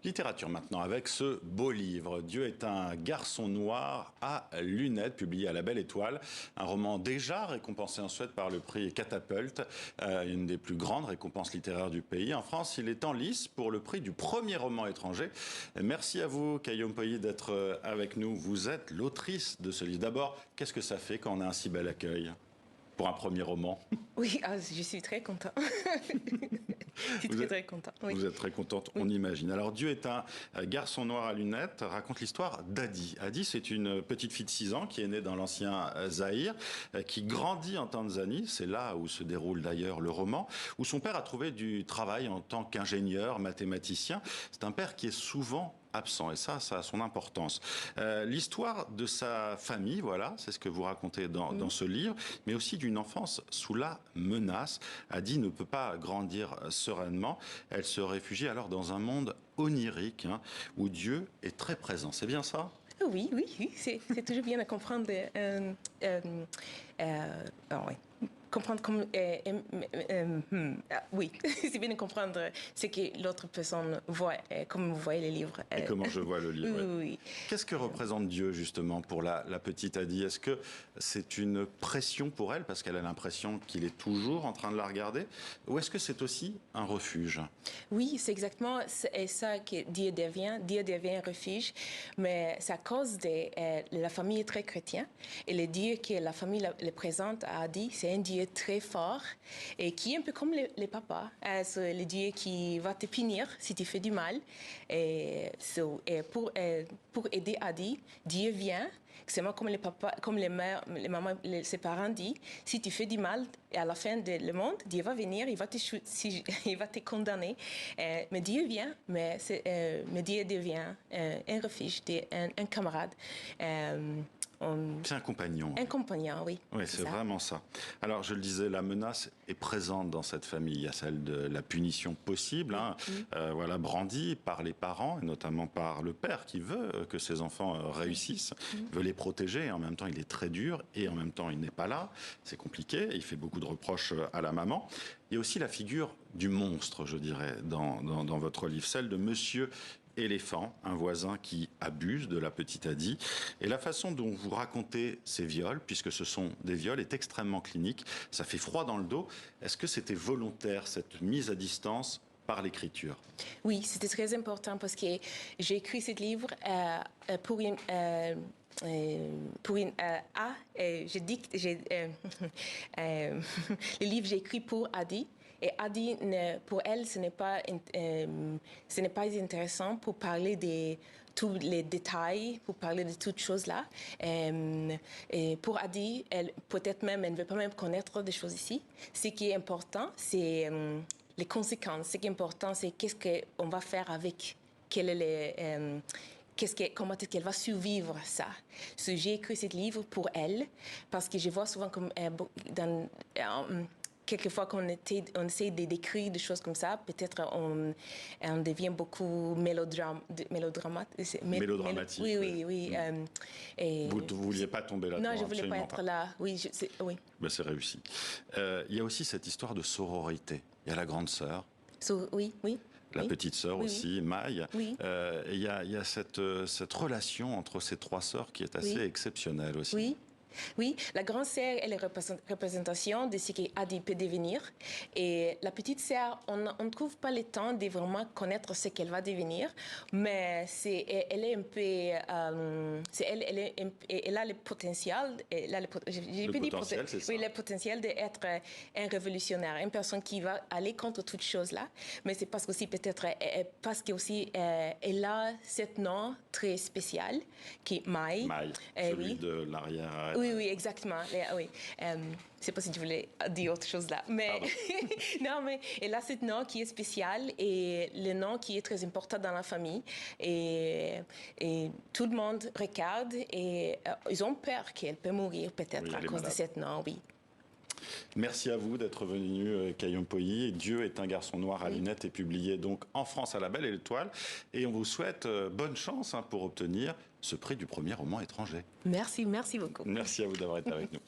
Littérature maintenant, avec ce beau livre. Dieu est un garçon noir à lunettes, publié à La Belle Étoile. Un roman déjà récompensé en Suède par le prix Catapulte, une des plus grandes récompenses littéraires du pays. En France, il est en lice pour le prix du premier roman étranger. Merci à vous, Kayom Poyi, d'être avec nous. Vous êtes l'autrice de ce livre. D'abord, qu'est-ce que ça fait quand on a un si bel accueil pour un premier roman? Oui, je suis très contente. Je suis très contente. Oui. Vous êtes très contente, on imagine. Alors, Dieu est un garçon noir à lunettes raconte l'histoire d'Adi. Adi, c'est une petite fille de 6 ans qui est née dans l'ancien Zaïre, qui grandit en Tanzanie. C'est là où se déroule d'ailleurs le roman, où son père a trouvé du travail en tant qu'ingénieur, mathématicien. C'est un père qui est souvent absent, et ça a son importance. L'histoire de sa famille, voilà, c'est ce que vous racontez dans ce livre, mais aussi d'une enfance sous la menace. Adi ne peut pas grandir sereinement. Elle se réfugie alors dans un monde onirique, où Dieu est très présent. C'est bien ça? Oui, c'est toujours bien à comprendre. Oui. Comprendre comme oui, c'est bien de comprendre ce que l'autre personne voit, comme vous voyez les livres. Et comment je vois le livre. Oui. Qu'est-ce que représente Dieu justement pour la petite Adi? Est-ce que c'est une pression pour elle parce qu'elle a l'impression qu'il est toujours en train de la regarder, ou est-ce que c'est aussi un refuge? Oui, c'est exactement ça que Dieu devient. Dieu devient un refuge, mais c'est à cause de la famille est très chrétienne, et le Dieu que la famille le présente à Adi, c'est un Dieu très fort et qui est un peu comme les papas. C'est le Dieu qui va te punir si tu fais du mal. Et pour aider Adi, Dieu vient. C'est comme les papas, comme les mères, les mamans, ses parents disent, si tu fais du mal, et à la fin du monde, Dieu va venir, il va te condamner. Mais Dieu vient, mais Dieu devient un refuge, un camarade. C'est un compagnon. Un compagnon, oui. Oui, c'est vraiment ça. Alors, je le disais, la menace est présente dans cette famille. Il y a celle de la punition possible, voilà, brandie par les parents, et notamment par le père qui veut que ses enfants réussissent, veut les protéger, et en même temps, il est très dur, et en même temps, il n'est pas là. C'est compliqué, et il fait beaucoup de reproches à la maman. Il y a aussi la figure du monstre, je dirais, dans votre livre, celle de Monsieur Éléphant, un voisin qui abuse de la petite Adi. Et la façon dont vous racontez ces viols, puisque ce sont des viols, est extrêmement clinique. Ça fait froid dans le dos. Est-ce que c'était volontaire, cette mise à distance par l'écriture? Oui, c'était très important parce que j'ai écrit ce livre pour une... le livre j'ai écrit pour Adi. Et Adi, pour elle, ce n'est pas intéressant pour parler de tous les détails, pour parler de toutes choses là. Et pour Adi, peut-être même, elle ne veut pas même connaître des choses ici. Ce qui est important, c'est les conséquences. Ce qui est important, c'est qu'est-ce qu'on va faire avec, comment est-ce qu'elle va survivre ça. J'ai écrit ce livre pour elle, parce que je vois souvent comme quelquefois qu'on essaie de décrire des choses comme ça, peut-être on devient beaucoup mélodramatique. Oui. Vous ne vouliez pas tomber là-dedans? Non, je ne voulais pas être là. Oui, oui. Ben, c'est réussi. Il y a aussi cette histoire de sororité. Il y a la grande sœur. Oui. La petite sœur aussi, Maï. Oui. Il y a cette relation entre ces 3 sœurs qui est assez exceptionnelle aussi. Oui, la grande sœur est la représentation de ce qu'Adi peut devenir. Et la petite sœur, on ne trouve pas le temps de vraiment connaître ce qu'elle va devenir, mais elle est un peu... elle a le potentiel... le potentiel d'être un révolutionnaire, une personne qui va aller contre toutes choses là. Mais c'est parce qu'aussi peut-être... parce qu'aussi elle a ce nom très spécial qui est Maï. Maï, celui de l'arrière... Oui, exactement. Oui. C'est pas si je voulais dire autre chose là. Mais non, mais elle a ce nom qui est spécial et le nom qui est très important dans la famille. Et tout le monde regarde et ils ont peur qu'elle peut mourir peut-être à cause de ce nom, oui. Merci à vous d'être venu, Kayom Poyi. Dieu est un garçon noir à lunettes est publié donc en France à La Belle Étoile. Et on vous souhaite bonne chance pour obtenir ce prix du premier roman étranger. Merci beaucoup. Merci à vous d'avoir été avec nous.